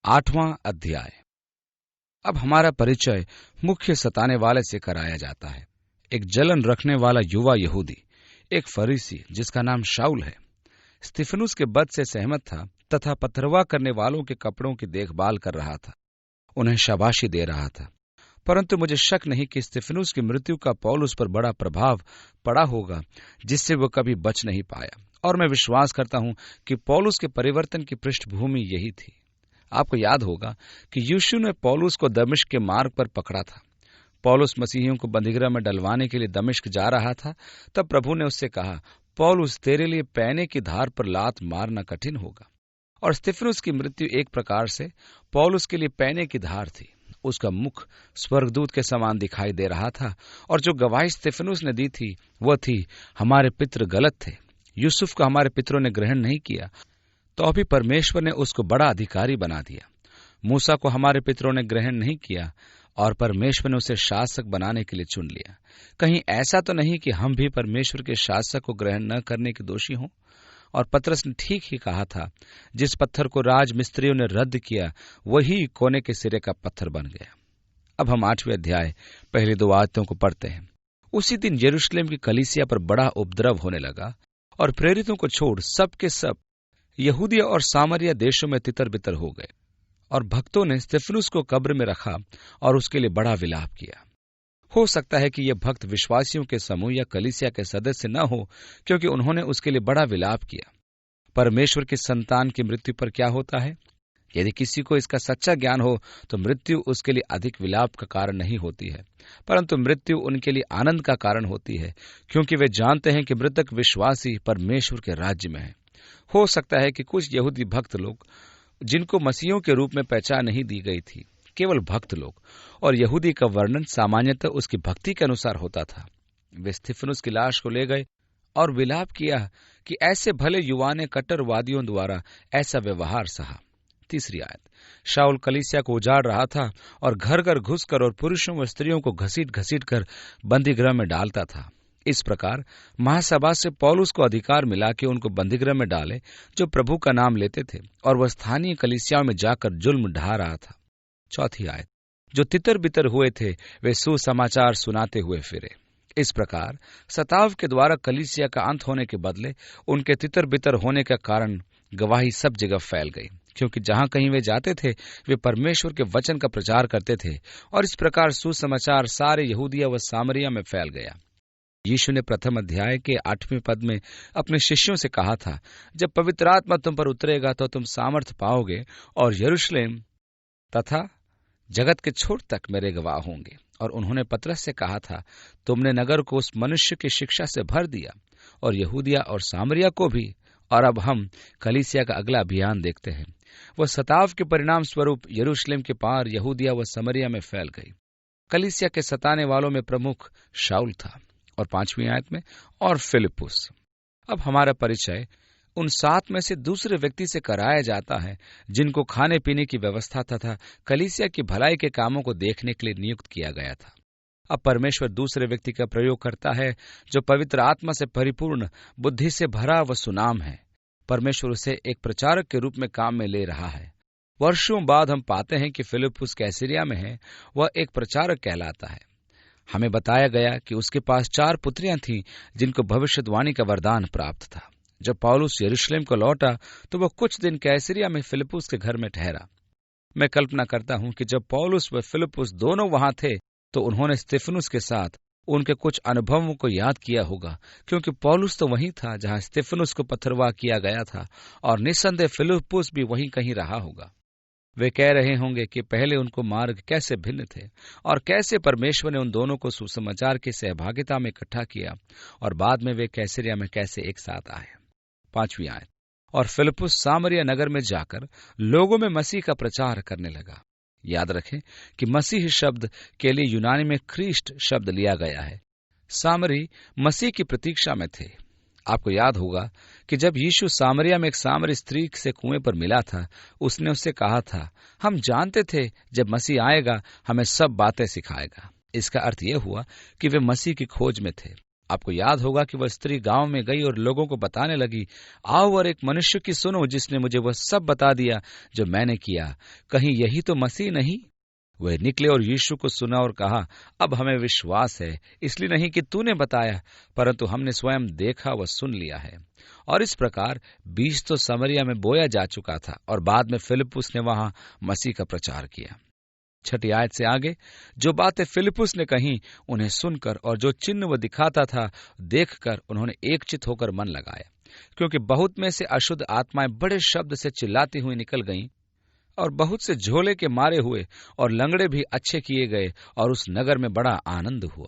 8वां अध्याय। अब हमारा परिचय मुख्य सताने वाले से कराया जाता है। एक जलन रखने वाला युवा यहूदी, एक फरीसी जिसका नाम शाऊल है, स्तिफनुस के वध से सहमत था तथा पथरवाह करने वालों के कपड़ों की देखभाल कर रहा था, उन्हें शाबाशी दे रहा था। परंतु मुझे शक नहीं कि स्तिफनुस की मृत्यु का पौलुस पर बड़ा प्रभाव पड़ा होगा, जिससे वह कभी बच नहीं पाया। और मैं विश्वास करता हूं कि पौलुस के परिवर्तन की पृष्ठभूमि यही थी। आपको याद होगा कि यीशु ने पौलुस को दमिश्क के मार्ग पर पकड़ा था। पौलुस मसीहियों को बंदीगृह में डलवाने के लिए दमिश्क जा रहा था। तब प्रभु ने उससे कहा, पौलुस, तेरे लिए पैने की धार पर लात मारना कठिन होगा। और स्तिफनुस की मृत्यु एक प्रकार से पौलुस के लिए पैने की धार थी। उसका मुख स्वर्गदूत के समान दिखाई दे रहा था, और जो गवाही स्तिफनुस ने दी थी वह थी, हमारे पितृ गलत थे, यूसुफ को हमारे पितरों ने ग्रहण नहीं किया, तो अभी परमेश्वर ने उसको बड़ा अधिकारी बना दिया। मूसा को हमारे पितरों ने ग्रहण नहीं किया, और परमेश्वर ने उसे शासक बनाने के लिए चुन लिया। कहीं ऐसा तो नहीं कि हम भी परमेश्वर के शासक को ग्रहण न करने के दोषी हों? और पतरस ने ठीक ही कहा था, जिस पत्थर को राज मिस्त्रियों ने रद्द किया, वही कोने के सिरे का पत्थर बन गया। अब हम 8वें अध्याय पहली 2 आयतों को पढ़ते हैं। उसी दिन यरूशलेम की कलीसिया पर बड़ा उपद्रव होने लगा, और प्रेरितों को छोड़ सब के सब यहूदिया और सामरिया देशों में तितर बितर हो गए। और भक्तों ने स्तिफनुस को कब्र में रखा और उसके लिए बड़ा विलाप किया। हो सकता है कि यह भक्त विश्वासियों के समूह या कलीसिया के सदस्य न हो, क्योंकि उन्होंने उसके लिए बड़ा विलाप किया। परमेश्वर की संतान की मृत्यु पर क्या होता है? यदि किसी को इसका सच्चा ज्ञान हो तो मृत्यु उसके लिए अधिक विलाप का कारण नहीं होती है, परंतु मृत्यु उनके लिए आनंद का कारण होती है, क्योंकि वे जानते हैं कि मृतक विश्वासी परमेश्वर के राज्य में है। हो सकता है कि कुछ यहूदी भक्त लोग, जिनको मसीहों के रूप में पहचान नहीं दी गई थी, केवल भक्त लोग, और यहूदी का वर्णन सामान्यतः उसकी भक्ति के अनुसार होता था, वे स्तिफनुस की लाश को ले गए और विलाप किया कि ऐसे भले युवा ने कट्टरवादियों द्वारा ऐसा व्यवहार सहा। 3 आयत। शाऊल कलीसिया को उजाड़ रहा था और घर घर घुसकर और पुरुषों व स्त्रियों को घसीट घसीट कर बंदीगृह में डालता था। इस प्रकार महासभा से पौलुस को अधिकार मिला कि उनको बंदीगृह में डाले जो प्रभु का नाम लेते थे, और वह स्थानीय कलीसियाओं में जाकर जुल्म ढा रहा था। 4 आयत। जो तितर बितर हुए थे वे सुसमाचार सुनाते हुए फिरे। इस प्रकार सताव के द्वारा कलीसिया का अंत होने के बदले उनके तितर बितर होने का कारण गवाही सब जगह फैल गई, क्योंकि जहां कहीं वे जाते थे वे परमेश्वर के वचन का प्रचार करते थे, और इस प्रकार सुसमाचार सारे यहूदिया व सामरिया में फैल गया। यीशु ने प्रथम अध्याय के 8वें पद में अपने शिष्यों से कहा था, जब पवित्र आत्मा तुम पर उतरेगा तो तुम सामर्थ पाओगे, और यरूशलेम तथा जगत के छोर तक मेरे गवाह होंगे। और उन्होंने पतरस से कहा था, तुमने नगर को उस मनुष्य की शिक्षा से भर दिया, और यहूदिया और सामरिया को भी। और अब हम कलीसिया का अगला अभियान देखते हैं। वह सताव के परिणाम स्वरूप यरूशलेम के पार यहूदिया व समरिया में फैल गई। कलीसिया के सताने वालों में प्रमुख शाऊल था, और 5वीं आयत में, और फिलिपुस। अब हमारा परिचय उन 7 में से दूसरे व्यक्ति से कराया जाता है, जिनको खाने पीने की व्यवस्था तथा कलीसिया की भलाई के कामों को देखने के लिए नियुक्त किया गया था। अब परमेश्वर दूसरे व्यक्ति का प्रयोग करता है, जो पवित्र आत्मा से परिपूर्ण, बुद्धि से भरा व सुनाम है। परमेश्वर उसे एक प्रचारक के रूप में काम में ले रहा है। वर्षों बाद हम पाते हैं कि फिलिपुस कैसरिया में है, वह एक प्रचारक कहलाता है। हमें बताया गया कि उसके पास 4 पुत्रियां थीं, जिनको भविष्यवाणी का वरदान प्राप्त था। जब पौलुस यरूशलेम को लौटा तो वह कुछ दिन कैसरिया में फिलिपुस के घर में ठहरा। मैं कल्पना करता हूं कि जब पौलुस व फिलिपुस दोनों वहां थे तो उन्होंने स्तिफनुस के साथ उनके कुछ अनुभवों को याद किया होगा, क्योंकि पौलुस तो वहीं था जहां स्तिफनुस को पथरवाह किया गया था, और निस्संदेह फिलिपुस भी वहीं कहीं रहा होगा। वे कह रहे होंगे कि पहले उनको मार्ग कैसे भिन्न थे, और कैसे परमेश्वर ने उन दोनों को सुसमाचार की सहभागिता में इकट्ठा किया, और बाद में वे कैसरिया में कैसे एक साथ आए। 5वीं आयत। और फिलिपुस सामरिया नगर में जाकर लोगों में मसीह का प्रचार करने लगा। याद रखें कि मसीह शब्द के लिए यूनानी में ख्रीष्ट शब्द लिया गया है। सामरी मसीह की प्रतीक्षा में थे। आपको याद होगा कि जब यीशु सामरिया में एक सामरी स्त्री से कुएं पर मिला था, उसने उससे कहा था, हम जानते थे जब मसीह आएगा हमें सब बातें सिखाएगा। इसका अर्थ यह हुआ कि वे मसीह की खोज में थे। आपको याद होगा कि वह स्त्री गांव में गई और लोगों को बताने लगी, आओ और एक मनुष्य की सुनो जिसने मुझे वह सब बता दिया जो मैंने किया। कहीं यही तो मसीह नहीं? वे निकले और यीशु को सुना और कहा, अब हमें विश्वास है, इसलिए नहीं कि तूने बताया, परंतु हमने स्वयं देखा व सुन लिया है। और इस प्रकार बीज तो समरिया में बोया जा चुका था और बाद में फिलिप्पुस ने वहां मसीह का प्रचार किया। 6 आयत से आगे जो बातें फिलिप्पुस ने कही, उन्हें सुनकर और जो चिन्ह वह दिखाता था देखकर उन्होंने एकचित होकर मन लगाया, क्योंकि बहुत में से अशुद्ध आत्माएं बड़े शब्द से चिल्लाती हुई निकल गईं और बहुत से झोले के मारे हुए और लंगड़े भी अच्छे किए गए और उस नगर में बड़ा आनंद हुआ।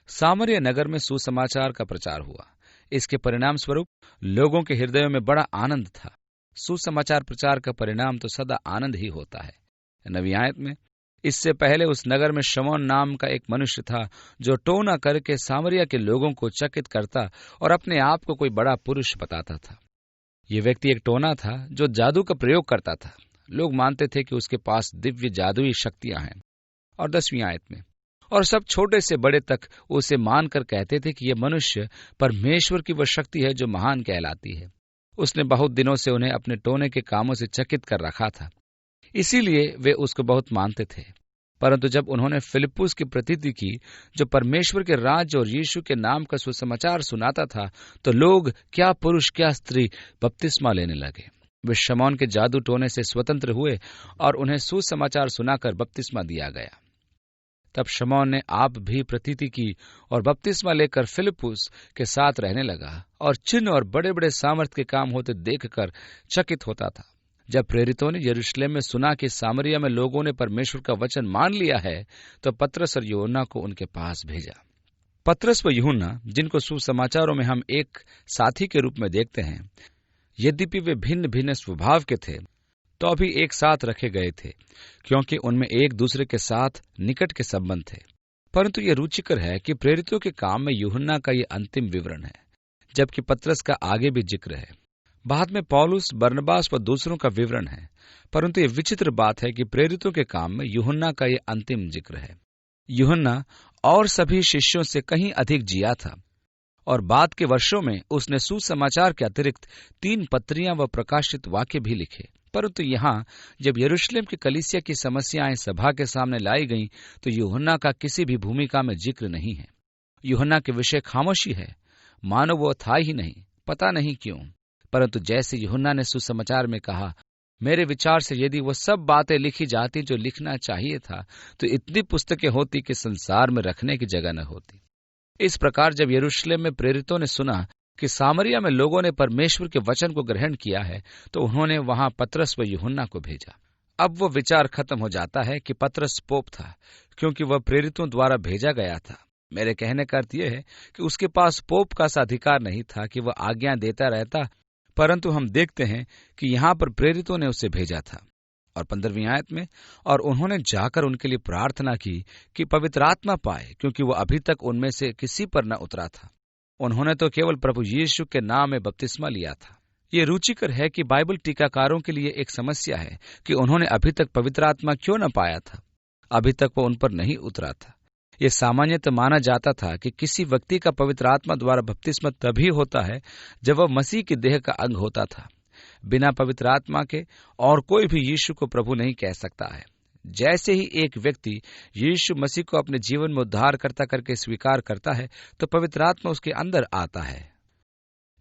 सामरिया नगर में सुसमाचार का प्रचार हुआ। इसके परिणाम स्वरूप लोगों के हृदयों में बड़ा आनंद था। सुसमाचार प्रचार का परिणाम तो सदा आनंद ही होता है। 9 आयत में, इससे पहले उस नगर में शमौन नाम का एक मनुष्य था जो टोना करके सामरिया के लोगों को चकित करता और अपने आप को कोई बड़ा पुरुष बताता था। ये व्यक्ति एक टोना था जो जादू का प्रयोग करता था। लोग मानते थे कि उसके पास दिव्य जादुई शक्तियां हैं। और 10वीं आयत में, और सब छोटे से बड़े तक उसे मानकर कहते थे कि यह मनुष्य परमेश्वर की वह शक्ति है जो महान कहलाती है। उसने बहुत दिनों से उन्हें अपने टोने के कामों से चकित कर रखा था, इसीलिए वे उसको बहुत मानते थे। परंतु जब उन्होंने फिलिप्पुस की प्रतीति की जो परमेश्वर के राज्य और यीशु के नाम का सुसमाचार सुनाता था, तो लोग क्या पुरुष क्या स्त्री बपतिस्मा लेने लगे। वे शमौन के जादू टोने से स्वतंत्र हुए और उन्हें सुसमाचार सुनाकर बपतिस्मा दिया गया। तब शमौन ने आप भी प्रतीति की और बपतिस्मा लेकर फिलिप्पुस के साथ रहने लगा और चिन्ह और बड़े बड़े सामर्थ के काम होते देखकर चकित होता था। जब प्रेरितों ने यरूशलेम में सुना कि सामरिया में लोगों ने परमेश्वर का वचन मान लिया है, तो पतरस और यूहन्ना को उनके पास भेजा। पतरस व यूहन्ना, जिनको सुसमाचारों में हम एक साथी के रूप में देखते हैं, यद्यपि वे भिन्न भिन्न स्वभाव के थे, तो अभी एक साथ रखे गए थे, क्योंकि उनमें एक दूसरे के साथ निकट के संबंध थे। परंतु यह रुचिकर है कि प्रेरितों के काम में यूहन्ना का यह अंतिम विवरण है, जबकि पतरस का आगे भी जिक्र है। बाद में पौलुस, बरनबास व दूसरों का विवरण है। परंतु यह विचित्र बात है कि प्रेरितों के काम में यूहन्ना का यह अंतिम जिक्र है। यूहन्ना और सभी शिष्यों से कहीं अधिक जिया था और बाद के वर्षों में उसने सुसमाचार के अतिरिक्त 3 पत्रियां व प्रकाशित वाक्य भी लिखे। परंतु यहाँ जब यरूशलेम की कलीसिया की समस्याएं सभा के सामने लाई गईं, तो यूहन्ना का किसी भी भूमिका में जिक्र नहीं है। यूहन्ना के विषय खामोशी है, मानो वो था ही नहीं, पता नहीं क्यों। परंतु जैसे यूहन्ना ने सुसमाचार में कहा, मेरे विचार से यदि वो सब बातें लिखी जाती जो लिखना चाहिए था, तो इतनी पुस्तकें होती कि संसार में रखने की जगह न होती। इस प्रकार जब यरूशलेम में प्रेरितों ने सुना कि सामरिया में लोगों ने परमेश्वर के वचन को ग्रहण किया है, तो उन्होंने वहां पतरस व यूहन्ना को भेजा। अब वो विचार खत्म हो जाता है कि पतरस पोप था, क्योंकि वह प्रेरितों द्वारा भेजा गया था। मेरे कहने का अर्थ यह है कि उसके पास पोप का सा अधिकार नहीं था कि वह आज्ञा देता रहता, परंतु हम देखते हैं कि यहाँ पर प्रेरितों ने उसे भेजा था। और 15वीं आयत में, और उन्होंने जाकर उनके लिए प्रार्थना की कि पवित्र आत्मा पाए, क्योंकि वो अभी तक उनमें से किसी पर न उतरा था। उन्होंने तो केवल प्रभु यीशु के नाम में बपतिस्मा लिया था। ये रुचिकर है कि बाइबल टीकाकारों के लिए एक समस्या है कि उन्होंने अभी तक पवित्र आत्मा क्यों न पाया था, अभी तक वो उन पर नहीं उतरा था। ये सामान्यतः माना जाता था कि किसी व्यक्ति का पवित्र आत्मा द्वारा बपतिस्मा तभी होता है जब वह मसीह की देह का अंग होता था। बिना पवित्र आत्मा के और कोई भी यीशु को प्रभु नहीं कह सकता है। जैसे ही एक व्यक्ति यीशु मसीह को अपने जीवन में उद्धारकर्ता करके स्वीकार करता है, तो पवित्र आत्मा उसके अंदर आता है।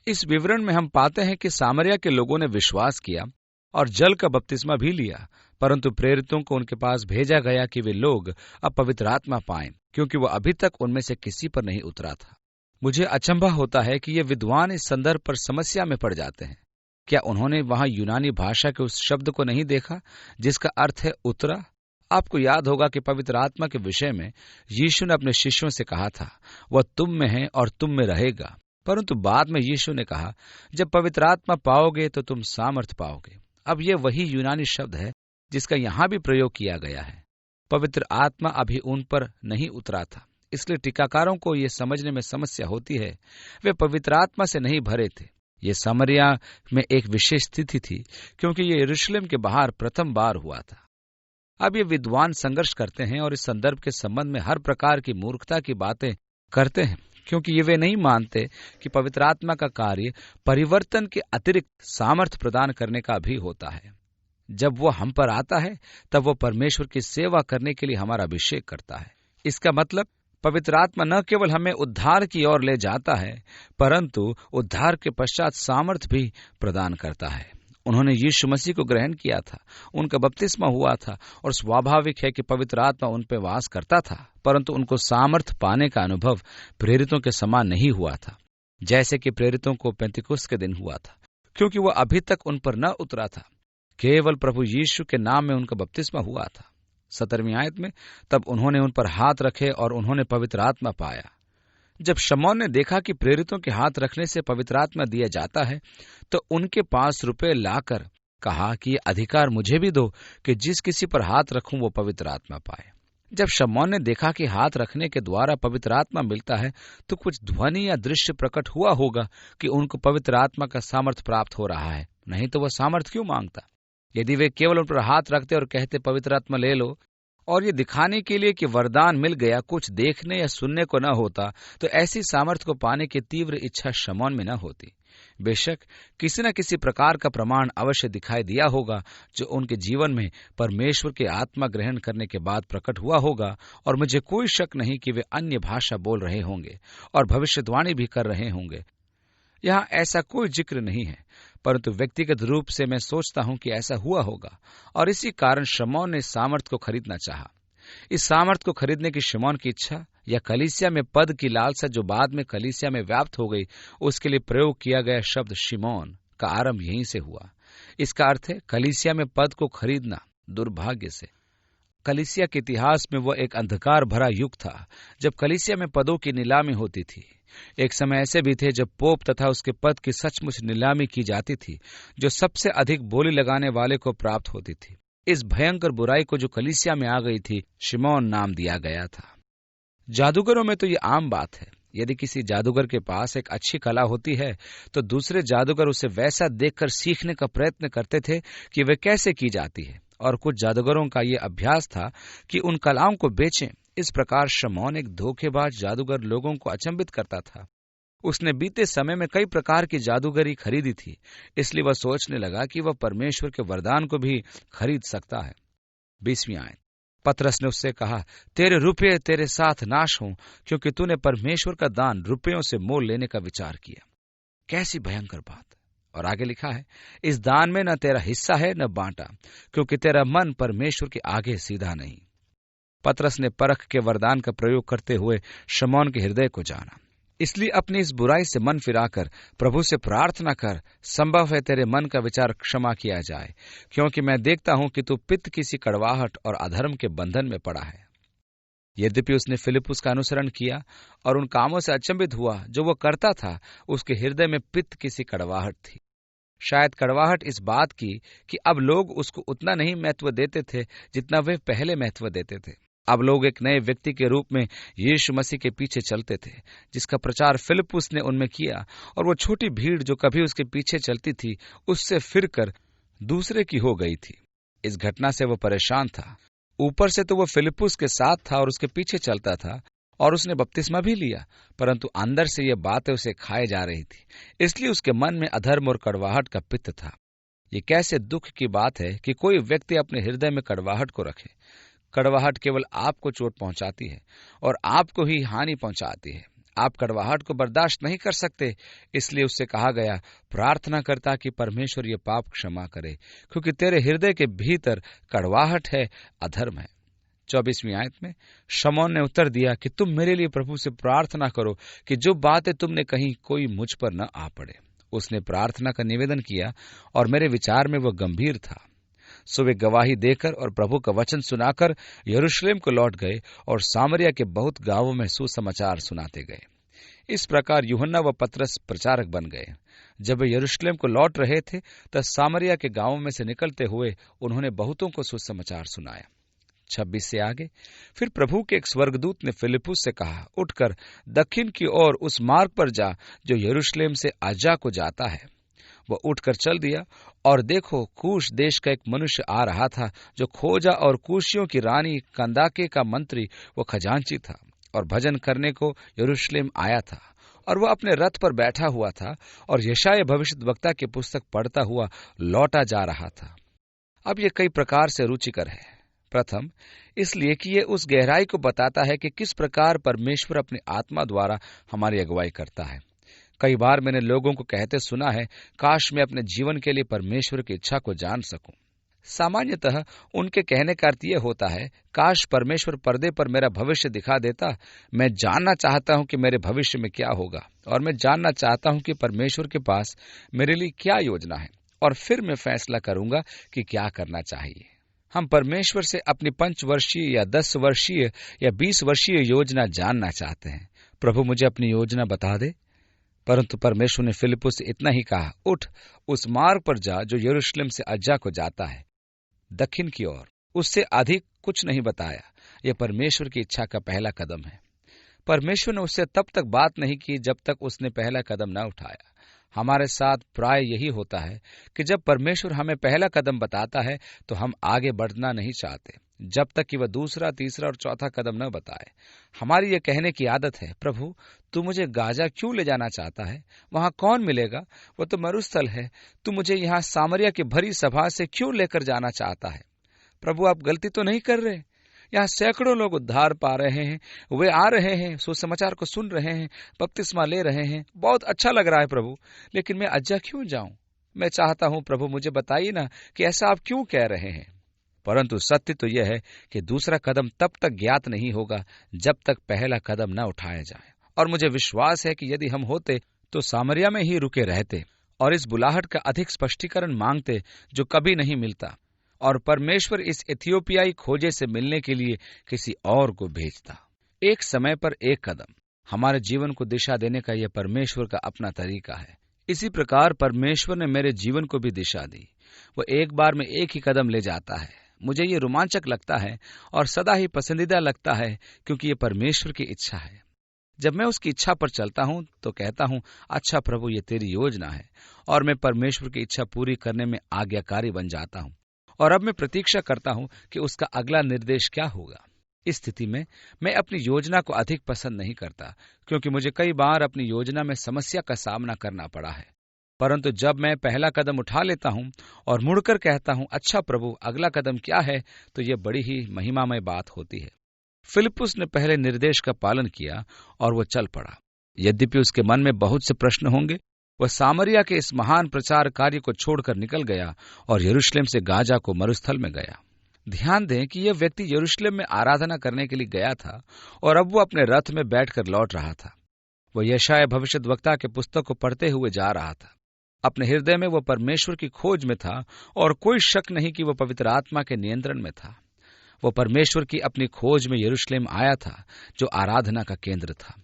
इस विवरण में हम पाते हैं कि सामरिया के लोगों ने विश्वास किया और जल का बपतिस्मा भी लिया, परंतु प्रेरितों को उनके पास भेजा गया कि वे लोग अब पवित्र आत्मा पाएं, क्योंकि वह अभी तक उनमें से किसी पर नहीं उतरा था। मुझे अचंभा होता है कि ये विद्वान इस संदर्भ पर समस्या में पड़ जाते हैं। क्या उन्होंने वहां यूनानी भाषा के उस शब्द को नहीं देखा जिसका अर्थ है उतरा? आपको याद होगा कि पवित्र आत्मा के विषय में यीशु ने अपने शिष्यों से कहा था, वह तुम में है और तुम में रहेगा। परंतु बाद में यीशु ने कहा, जब पवित्र आत्मा पाओगे तो तुम सामर्थ पाओगे। अब यह वही यूनानी शब्द है जिसका यहां भी प्रयोग किया गया है। पवित्र आत्मा अभी उन पर नहीं उतरा था, इसलिए टीकाकारों को यह समझने में समस्या होती है। वे पवित्र आत्मा से नहीं भरे थे। ये सामरिया में एक विशेष स्थिति थी, क्योंकि ये यरूशलेम के बाहर प्रथम बार हुआ था। अब ये विद्वान संघर्ष करते हैं और इस संदर्भ के संबंध में हर प्रकार की मूर्खता की बातें करते हैं, क्योंकि ये वे नहीं मानते कि पवित्र आत्मा का कार्य परिवर्तन के अतिरिक्त सामर्थ्य प्रदान करने का भी होता है। जब वो हम पर आता है तब वो परमेश्वर की सेवा करने के लिए हमारा अभिषेक करता है। इसका मतलब पवित्र आत्मा न केवल हमें उद्धार की ओर ले जाता है, परंतु उद्धार के पश्चात सामर्थ्य भी प्रदान करता है। उन्होंने यीशु मसीह को ग्रहण किया था, उनका बपतिस्मा हुआ था और स्वाभाविक है कि पवित्र आत्मा उन पर वास करता था, परंतु उनको सामर्थ्य पाने का अनुभव प्रेरितों के समान नहीं हुआ था, जैसे कि प्रेरितों को पेंतिकुस्त के दिन हुआ था, क्योंकि वह अभी तक उन पर न उतरा था। केवल प्रभु यीशु के नाम में उनका बपतिस्मा हुआ था। 17वीं आयत में, तब उन्होंने उन पर हाथ रखे और उन्होंने पवित्र आत्मा पाया। जब शमौन ने देखा कि प्रेरितों के हाथ रखने से पवित्र आत्मा दिया जाता है, तो उनके पास रुपए लाकर कहा कि ये अधिकार मुझे भी दो कि जिस किसी पर हाथ रखूं वो पवित्र आत्मा पाए। जब शमौन ने देखा कि हाथ रखने के द्वारा पवित्र आत्मा मिलता है, तो कुछ ध्वनि या दृश्य प्रकट हुआ होगा कि उनको पवित्र आत्मा का सामर्थ्य प्राप्त हो रहा है, नहीं तो वह सामर्थ्य क्यों मांगता। यदि वे केवल उन पर हाथ रखते और कहते पवित्र आत्मा ले लो, और ये दिखाने के लिए कि वरदान मिल गया, कुछ देखने या सुनने को न होता, तो ऐसी सामर्थ्य को पाने की तीव्र इच्छा शमौन में न होती। बेशक किसी न किसी प्रकार का प्रमाण अवश्य दिखाई दिया होगा जो उनके जीवन में परमेश्वर के आत्मा ग्रहण करने के बाद प्रकट हुआ होगा, और मुझे कोई शक नहीं कि वे अन्य भाषा बोल रहे होंगे और भविष्यवाणी भी कर रहे होंगे। यहाँ ऐसा कोई जिक्र नहीं है, परंतु व्यक्तिगत रूप से मैं सोचता हूं कि ऐसा हुआ होगा, और इसी कारण शमौन ने सामर्थ्य को खरीदना चाहा। इस सामर्थ्य को खरीदने की शमौन की इच्छा या कलीसिया में पद की लालसा जो बाद में कलीसिया में व्याप्त हो गई, उसके लिए प्रयोग किया गया शब्द शिमोन का आरंभ यहीं से हुआ। इसका अर्थ है कलीसिया में पद को खरीदना दुर्भाग्य से। कलीसिया के इतिहास में वह एक अंधकार भरा युग था जब कलीसिया में पदों की नीलामी होती थी। एक समय ऐसे भी थे जब पोप तथा उसके पद की सचमुच नीलामी की जाती थी, जो सबसे अधिक बोली लगाने वाले को प्राप्त होती थी। इस भयंकर बुराई को जो कलीसिया में आ गई थी, शिमोन नाम दिया गया था। जादूगरों में तो ये आम बात है। यदि किसी जादूगर के पास एक अच्छी कला होती है, तो दूसरे जादूगर उसे वैसा देखकर सीखने का प्रयत्न करते थे कि वे कैसे की जाती है, और कुछ जादूगरों का ये अभ्यास था कि उन कलाओं को बेचें। इस प्रकार शमौन एक धोखेबाज जादूगर लोगों को अचंभित करता था। उसने बीते समय में कई प्रकार की जादूगरी खरीदी थी, इसलिए वह सोचने लगा कि वह परमेश्वर के वरदान को भी खरीद सकता है। 20वीं आयत, पतरस ने उससे कहा, तेरे रुपये तेरे साथ नाश हों, क्योंकि तूने परमेश्वर का दान रुपयों से मोल लेने का विचार किया। कैसी भयंकर बात। और आगे लिखा है, इस दान में न तेरा हिस्सा है न बांटा, क्योंकि तेरा मन परमेश्वर के आगे सीधा नहीं। पतरस ने परख के वरदान का प्रयोग करते हुए शमौन के हृदय को जाना, इसलिए अपनी इस बुराई से मन फिराकर प्रभु से प्रार्थना कर, संभव है तेरे मन का विचार क्षमा किया जाए, क्योंकि मैं देखता हूं कि तू पित्त की सी कड़वाहट और अधर्म के बंधन में पड़ा है। यद्यपि उसने फिलिपुस का अनुसरण किया और उन कामों से अचंभित हुआ जो वो करता था, उसके हृदय में पित्त की सी कड़वाहट थी। शायद कड़वाहट इस बात की कि अब लोग उसको उतना नहीं महत्व देते थे जितना वे पहले महत्व देते थे। अब लोग एक नए व्यक्ति के रूप में यीशु मसीह के पीछे चलते थे, जिसका प्रचार फिलिपुस ने उनमें किया, और वो छोटी भीड़ जो कभी उसके पीछे चलती थी, उससे फिरकर दूसरे की हो गई थी। इस घटना से वो परेशान था। ऊपर से तो वो फिलिपुस के साथ था और उसके पीछे चलता था, और उसने बपतिस्मा भी लिया, परंतु अंदर से ये बातें उसे खाए जा रही थी, इसलिए उसके मन में अधर्म और कड़वाहट का पित्त था। ये कैसे दुख की बात है कि कोई व्यक्ति अपने हृदय में कड़वाहट को रखे। कड़वाहट केवल आपको चोट पहुंचाती है और आपको ही हानि पहुंचाती है। आप कड़वाहट को बर्दाश्त नहीं कर सकते, इसलिए उससे कहा गया, प्रार्थना करता कि परमेश्वर ये पाप क्षमा करे, क्योंकि तेरे हृदय के भीतर कड़वाहट है, अधर्म है। 24वीं आयत में शमौन ने उत्तर दिया कि तुम मेरे लिए प्रभु से प्रार्थना करो कि जो बातें तुमने कही कोई मुझ पर न आ पड़े। उसने प्रार्थना का निवेदन किया और मेरे विचार में वह गंभीर था। सो वे गवाही देकर और प्रभु का वचन सुनाकर यरूशलेम को लौट गए और सामरिया के बहुत गांवों में सुसमाचार सुनाते गए। इस प्रकार यूहन्ना व पतरस प्रचारक बन गए। जब वे यरूशलेम को लौट रहे थे, तब सामरिया के गांवों में से निकलते हुए उन्होंने बहुतों को सुसमाचार सुनाया। 26 से आगे, फिर प्रभु के एक स्वर्गदूत ने फिलिपुस से कहा, उठकर दक्षिण की ओर उस मार्ग पर जा जो यरूशलेम से आजा को जाता है। वह उठकर चल दिया, और देखो, कूश देश का एक मनुष्य आ रहा था जो खोजा और कूशियों की रानी कंदाके का मंत्री वो खजांची था। और भजन करने को यरूशलेम आया था, और वह अपने रथ पर बैठा हुआ था और यशायाह भविष्यद्वक्ता की पुस्तक पढ़ता हुआ लौटा जा रहा था। अब यह कई प्रकार से रुचिकर है। प्रथम, इसलिए कि यह उस गहराई को बताता है कि किस प्रकार परमेश्वर अपनी आत्मा द्वारा हमारी अगुवाई करता है। कई बार मैंने लोगों को कहते सुना है, काश मैं अपने जीवन के लिए परमेश्वर की इच्छा को जान सकूं। सामान्यतः उनके कहने का अर्थ यह होता है, काश परमेश्वर पर्दे पर मेरा भविष्य दिखा देता। मैं जानना चाहता हूं कि मेरे भविष्य में क्या होगा, और मैं जानना चाहता हूं कि परमेश्वर के पास मेरे लिए क्या योजना है, और फिर मैं फैसला करूंगा कि क्या करना चाहिए। हम परमेश्वर से अपनी 5 वर्षीय या 10 वर्षीय या 20 वर्षीय योजना जानना चाहते हैं। प्रभु, मुझे अपनी योजना बता दे। परंतु परमेश्वर ने फिलिप्पुस से इतना ही कहा, उठ, उस मार्ग पर जा जो यरूशलेम से अज्जा को जाता है, दक्षिण की ओर। उससे अधिक कुछ नहीं बताया। यह परमेश्वर की इच्छा का पहला कदम है। परमेश्वर ने उससे तब तक बात नहीं की जब तक उसने पहला कदम न उठाया। हमारे साथ प्राय यही होता है कि जब परमेश्वर हमें पहला कदम बताता है तो हम आगे बढ़ना नहीं चाहते जब तक कि वह दूसरा, तीसरा और चौथा कदम न बताए। हमारी यह कहने की आदत है, प्रभु तू मुझे गाजा क्यों ले जाना चाहता है? वहां कौन मिलेगा? वह तो मरुस्थल है। तू मुझे यहाँ सामरिया की भरी सभा से क्यों लेकर जाना चाहता है? प्रभु, आप गलती तो नहीं कर रहे? यहाँ सैकड़ों लोग उद्धार पा रहे हैं, वे आ रहे हैं, सुसमाचार को सुन रहे हैं, बपतिस्मा ले रहे हैं, बहुत अच्छा लग रहा है प्रभु, लेकिन मैं अज्जा क्यों जाऊं? मैं चाहता हूं प्रभु, मुझे बताइए ना कि ऐसा आप क्यों कह रहे हैं। परंतु सत्य तो यह है कि दूसरा कदम तब तक ज्ञात नहीं होगा जब तक पहला कदम न उठाया जाए। और मुझे विश्वास है कि यदि हम होते तो सामरिया में ही रुके रहते और इस बुलाहट का अधिक स्पष्टीकरण मांगते जो कभी नहीं मिलता, और परमेश्वर इस इथियोपियाई खोजे से मिलने के लिए किसी और को भेजता। एक समय पर एक कदम हमारे जीवन को दिशा देने का यह परमेश्वर का अपना तरीका है। इसी प्रकार परमेश्वर ने मेरे जीवन को भी दिशा दी। वो एक बार में एक ही कदम ले जाता है। मुझे ये रोमांचक लगता है और सदा ही पसंदीदा लगता है, क्योंकि ये परमेश्वर की इच्छा है। जब मैं उसकी इच्छा पर चलता हूं तो कहता हूं, अच्छा प्रभु, ये तेरी योजना है, और मैं परमेश्वर की इच्छा पूरी करने में आज्ञाकारी बन जाता हूं। और अब मैं प्रतीक्षा करता हूं कि उसका अगला निर्देश क्या होगा। इस स्थिति में मैं अपनी योजना को अधिक पसंद नहीं करता, क्योंकि मुझे कई बार अपनी योजना में समस्या का सामना करना पड़ा है। परंतु जब मैं पहला कदम उठा लेता हूं और मुड़कर कहता हूं, अच्छा प्रभु, अगला कदम क्या है, तो यह बड़ी ही महिमामय बात होती है। फिलिप्पुस ने पहले निर्देश का पालन किया और वह चल पड़ा। यद्यपि उसके मन में बहुत से प्रश्न होंगे, वह सामरिया के इस महान प्रचार कार्य को छोड़कर निकल गया और यरूशलेम से गाजा को मरुस्थल में गया। ध्यान दें कि यह व्यक्ति यरूशलेम में आराधना करने के लिए गया था और अब वो अपने रथ में बैठकर लौट रहा था। वह यशायाह भविष्यद्वक्ता के पुस्तक को पढ़ते हुए जा रहा था। अपने हृदय में वह परमेश्वर की खोज में था और कोई शक नहीं कि वह पवित्र आत्मा के नियंत्रण में था। वह परमेश्वर की अपनी खोज में यरूशलेम आया था, जो आराधना का केंद्र था।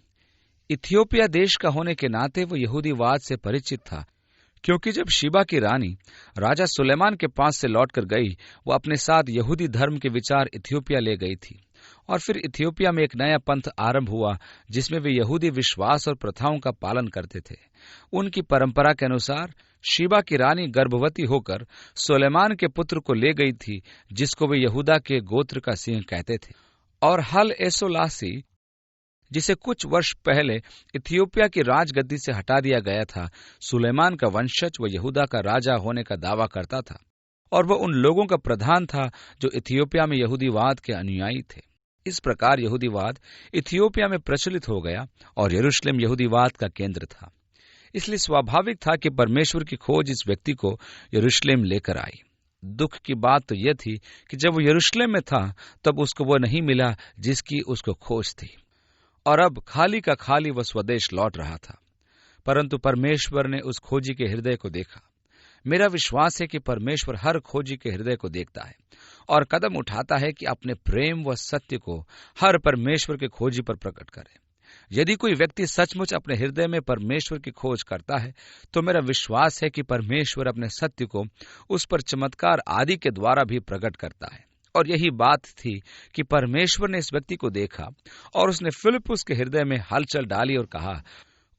इथियोपिया देश का होने के नाते वो यहूदीवाद से परिचित था, क्योंकि जब शीबा की रानी राजा सुलेमान के पास से लौटकर गई, वो अपने साथ यहूदी धर्म के विचार इथियोपिया ले गई थी। और फिर इथियोपिया में एक नया पंथ आरंभ हुआ, जिसमें वे यहूदी विश्वास और प्रथाओं का पालन करते थे। उनकी परंपरा के अनुसार शीबा की रानी गर्भवती होकर सुलेमान के पुत्र को ले गई थी, जिसको वे यहूदा के गोत्र का सिंह कहते थे। और हल एसोलासी, जिसे कुछ वर्ष पहले इथियोपिया की राजगद्दी से हटा दिया गया था, सुलेमान का वंशज व यहूदा का राजा होने का दावा करता था, और वह उन लोगों का प्रधान था जो इथियोपिया में यहूदीवाद के अनुयायी थे। इस प्रकार यहूदीवाद इथियोपिया में प्रचलित हो गया और यरूशलेम यहूदीवाद का केंद्र था। इसलिए स्वाभाविक था कि परमेश्वर की खोज इस व्यक्ति को यरूशलेम लेकर आई। दुख की बात तो यह थी कि जब वो यरूशलेम में था तब उसको वो नहीं मिला जिसकी उसको खोज थी, और अब खाली का खाली वह स्वदेश लौट रहा था। परंतु परमेश्वर ने उस खोजी के हृदय को देखा। मेरा विश्वास है कि परमेश्वर हर खोजी के हृदय को देखता है और कदम उठाता है कि अपने प्रेम व सत्य को हर परमेश्वर के खोजी पर प्रकट करे। यदि कोई व्यक्ति सचमुच अपने हृदय में परमेश्वर की खोज करता है, तो मेरा विश्वास है कि परमेश्वर अपने सत्य को उस पर चमत्कार आदि के द्वारा भी प्रकट करता है। और यही बात थी कि परमेश्वर ने इस व्यक्ति को देखा और उसने फिलिप्पुस के हृदय में हलचल डाली और कहा,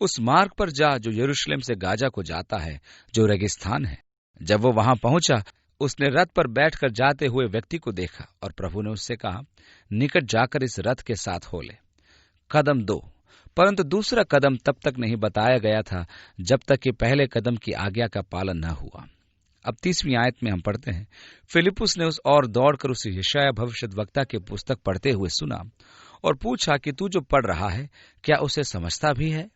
उस मार्ग पर जा जो यरूशलेम से गाजा को जाता है, जो रेगिस्तान है। जब वो वहां पहुंचा, उसने रथ पर बैठकर जाते हुए व्यक्ति को देखा और प्रभु ने उससे कहा, निकट जाकर इस रथ के साथ हो ले। कदम 2, परंतु दूसरा कदम तब तक नहीं बताया गया था जब तक कि पहले कदम की आज्ञा का पालन न हुआ। अब 30वीं आयत में हम पढ़ते हैं, फिलिपुस ने उस और दौड़कर उस यशायाह भविष्यद्वक्ता की पुस्तक पढ़ते हुए सुना और पूछा कि तू जो पढ़ रहा है क्या उसे समझता भी है?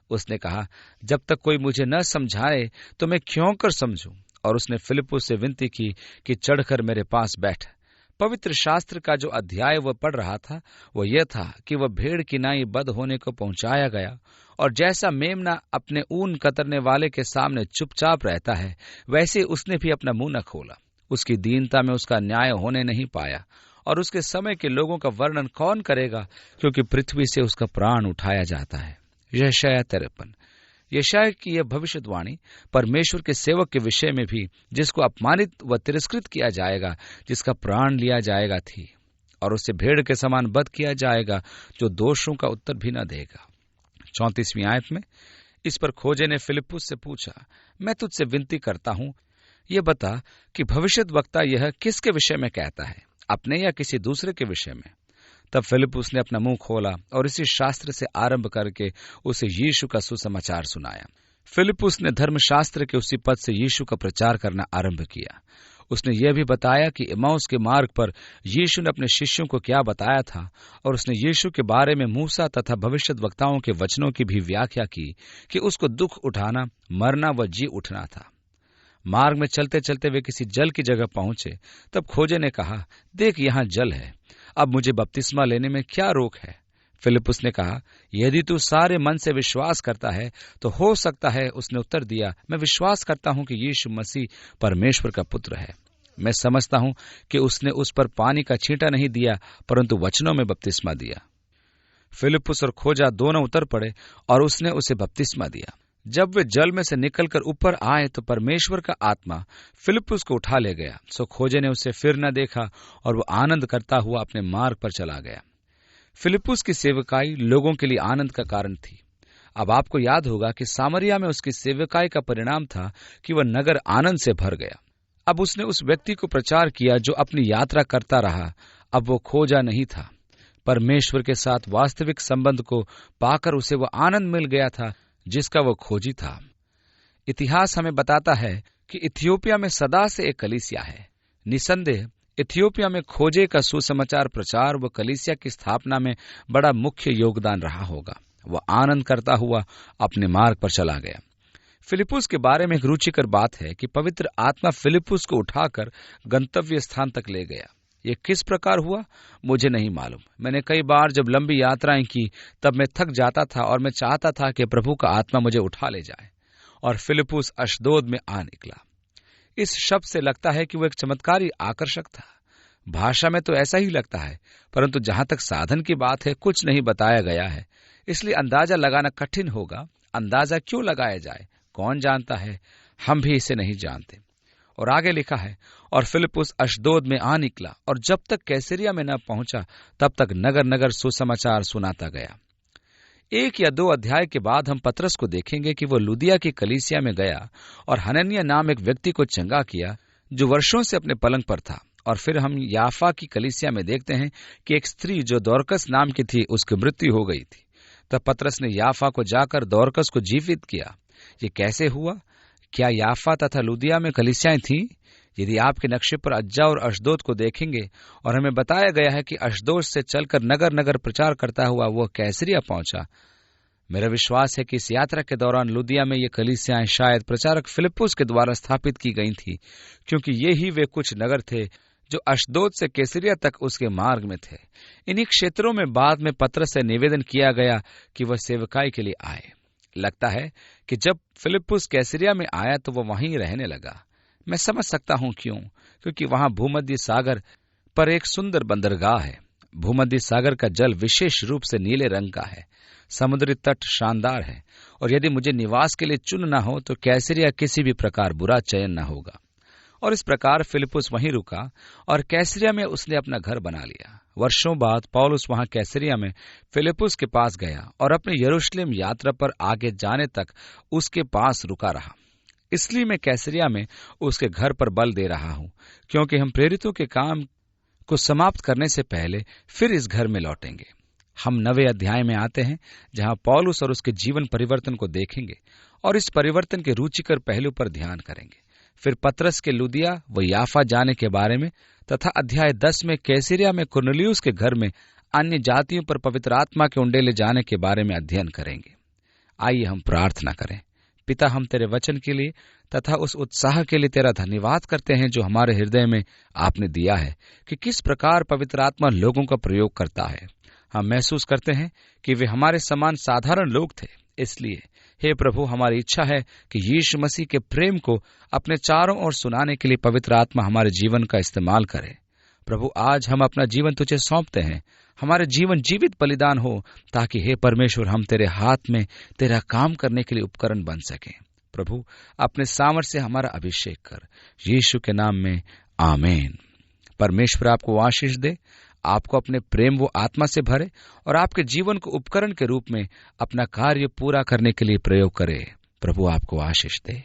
उसने कहा, जब तक कोई मुझे न समझाए तो मैं क्यों कर समझूं? और उसने फिलिपुस से विनती की कि चढ़कर मेरे पास बैठ। पवित्र शास्त्र का जो अध्याय वह पढ़ रहा था वह यह था कि वह भेड़ की नाई बद होने को पहुंचाया गया, और जैसा मेमना अपने ऊन कतरने वाले के सामने चुपचाप रहता है, वैसे उसने भी अपना मुंह न खोला। उसकी दीनता में उसका न्याय होने नहीं पाया, और उसके समय के लोगों का वर्णन कौन करेगा, क्योंकि पृथ्वी से उसका प्राण उठाया जाता है। यशायाह 53। यशायाह की यह भविष्यवाणी परमेश्वर के सेवक के विषय में भी, जिसको अपमानित व तिरस्कृत किया जाएगा, जिसका प्राण लिया जाएगा थी, और उसे भेड़ के समान बध किया जाएगा, जो दोषों का उत्तर भी न देगा। 34वीं आयत में इस पर खोजे ने फिलिपुस से पूछा, मैं तुझसे विनती करता हूं, ये बता कि भविष्यद्वक्ता यह किसके विषय में कहता है, अपने या किसी दूसरे के विषय में? तब फिलिपुस ने अपना मुंह खोला और इसी शास्त्र से आरंभ करके उसे यीशु का सुसमाचार सुनाया। फिलिपुस ने धर्मशास्त्र के उसी पद से यीशु का प्रचार करना आरंभ किया। उसने यह भी बताया कि इम्माउस के मार्ग पर यीशु ने अपने शिष्यों को क्या बताया था, और उसने यीशु के बारे में मूसा तथा भविष्यद्वक्ताओं के वचनों की भी व्याख्या की कि उसको दुख उठाना, मरना व जी उठना था। मार्ग में चलते चलते वे किसी जल की जगह पहुंचे। तब खोजे ने कहा, देख यहाँ जल है, अब मुझे बपतिस्मा लेने में क्या रोक है? फिलिपुस ने कहा, यदि तू सारे मन से विश्वास करता है तो हो सकता है। उसने उत्तर दिया, मैं विश्वास करता हूं कि यीशु मसीह परमेश्वर का पुत्र है। मैं समझता हूं कि उसने उस पर पानी का छींटा नहीं दिया, परंतु वचनों में बपतिस्मा दिया। फिलिपुस और खोजा दोनों उतर पड़े और उसने उसे बपतिस्मा दिया। जब वे जल में से निकलकर ऊपर आए तो परमेश्वर का आत्मा फिलिपुस को उठा ले गया। सो खोजे ने उसे फिर न देखा और वो आनंद करता हुआ अपने मार्ग पर चला गया। फिलिपुस की सेवकाई लोगों के लिए आनंद का कारण थी। अब आपको याद होगा कि सामरिया में उसकी सेवकाई का परिणाम था कि वह नगर आनंद से भर गया। अब उसने उस व्यक्ति को प्रचार किया जो अपनी यात्रा करता रहा। अब वो खोजा नहीं था। परमेश्वर के साथ वास्तविक संबंध को पाकर उसे वह आनंद मिल गया था जिसका वो खोजी था। इतिहास हमें बताता है कि इथियोपिया में सदा से एक कलीसिया है। निसंदेह इथियोपिया में खोजे का सुसमाचार प्रचार व कलीसिया की स्थापना में बड़ा मुख्य योगदान रहा होगा। वह आनंद करता हुआ अपने मार्ग पर चला गया। फिलिपुस के बारे में एक रुचिकर बात है कि पवित्र आत्मा फिलिपुस को उठाकर गंतव्य स्थान तक ले गया। ये किस प्रकार हुआ मुझे नहीं मालूम। मैंने कई बार जब लंबी यात्राएं की तब मैं थक जाता था और मैं चाहता था कि प्रभु का आत्मा मुझे उठा ले जाए, और फिलिपुस अशदोद में आ निकला। इस शब्द से लगता है कि वो एक चमत्कारी आकर्षक था। भाषा में तो ऐसा ही लगता है, परंतु जहां तक साधन की बात है कुछ नहीं बताया गया है, इसलिए अंदाजा लगाना कठिन होगा। अंदाजा क्यों लगाया जाए, कौन जानता है, हम भी इसे नहीं जानते। और आगे लिखा है, और फिलिपुस अशदोद में आ निकला और जब तक कैसरिया में न पहुंचा तब तक नगर नगर सुसमाचार सुनाता गया। 1 या 2 अध्याय के बाद हम पतरस को देखेंगे कि वो लुदिया की कलीसिया में गया और हनन्याह नाम एक व्यक्ति को चंगा किया जो वर्षों से अपने पलंग पर था। और फिर हम याफा की कलीसिया में देखते हैं कि एक स्त्री जो दौरकस नाम की थी, उसकी मृत्यु हो गई थी। तब पतरस ने याफा को जाकर दौरकस को जीवित किया। ये कैसे हुआ? क्या याफा तथा लुदिया में कलीसियाएं थीं? यदि आपके नक्शे पर अज्जा और अशदोद को देखेंगे, और हमें बताया गया है कि अशदोद से चलकर नगर नगर प्रचार करता हुआ वह कैसरिया पहुंचा। मेरा विश्वास है कि इस यात्रा के दौरान लुदिया में ये कलीसियाएं शायद प्रचारक फिलिपुस के द्वारा स्थापित की गई थी, क्योंकि ये ही वे कुछ नगर थे जो अशदोद से कैसरिया तक उसके मार्ग में थे। इन्हीं क्षेत्रों में बाद में पतरस से निवेदन किया गया कि वह सेवकाई के लिए आए। लगता है कि जब फिलिपुस कैसरिया में आया तो वह वहीं रहने लगा। मैं समझ सकता हूं क्यों, क्योंकि वहां भूमध्य सागर पर एक सुंदर बंदरगाह है। भूमध्य सागर का जल विशेष रूप से नीले रंग का है। समुद्री तट शानदार है, और यदि मुझे निवास के लिए चुनना हो तो कैसरिया किसी भी प्रकार बुरा चयन न होगा। और इस प्रकार फिलिपुस वहीं रुका और कैसरिया में उसने अपना घर बना लिया। वर्षों बाद पौलुस वहां कैसरिया में फिलिपुस के पास गया और अपने यरूशलेम यात्रा पर आगे जाने तक उसके पास रुका रहा। इसलिए मैं कैसरिया में उसके घर पर बल दे रहा हूं, क्योंकि हम प्रेरितों के काम को समाप्त करने से पहले फिर इस घर में लौटेंगे। हम 9वें अध्याय में आते हैं, जहां पौलुस और उसके जीवन परिवर्तन को देखेंगे और इस परिवर्तन के रुचिकर पहलू पर ध्यान करेंगे। फिर पतरस के लुदिया व याफा जाने के बारे में तथा अध्याय 10 में कैसरिया में कुरनेलियुस के घर में अन्य जातियों पर पवित्र आत्मा के उंडेले जाने के बारे में अध्ययन करेंगे। आइए हम प्रार्थना करें। पिता, हम तेरे वचन के लिए तथा उस उत्साह के लिए तेरा धन्यवाद करते हैं जो हमारे हृदय में आपने दिया है कि किस प्रकार पवित्र आत्मा लोगों का प्रयोग करता है। हम महसूस करते हैं कि वे हमारे समान साधारण लोग थे। इसलिए हे प्रभु, हमारी इच्छा है कि यीशु मसीह के प्रेम को अपने चारों ओर सुनाने के लिए पवित्र आत्मा हमारे जीवन का इस्तेमाल करे। प्रभु, आज हम अपना जीवन तुझे सौंपते हैं। हमारे जीवन जीवित बलिदान हो, ताकि हे परमेश्वर, हम तेरे हाथ में तेरा काम करने के लिए उपकरण बन सकें। प्रभु, अपने सामर्थ्य से हमारा अभिषेक कर, यीशु के नाम में, आमीन। परमेश्वर आपको आशीष दे, आपको अपने प्रेम वो आत्मा से भरे और आपके जीवन को उपकरण के रूप में अपना कार्य पूरा करने के लिए प्रयोग करे। प्रभु आपको आशीष दे।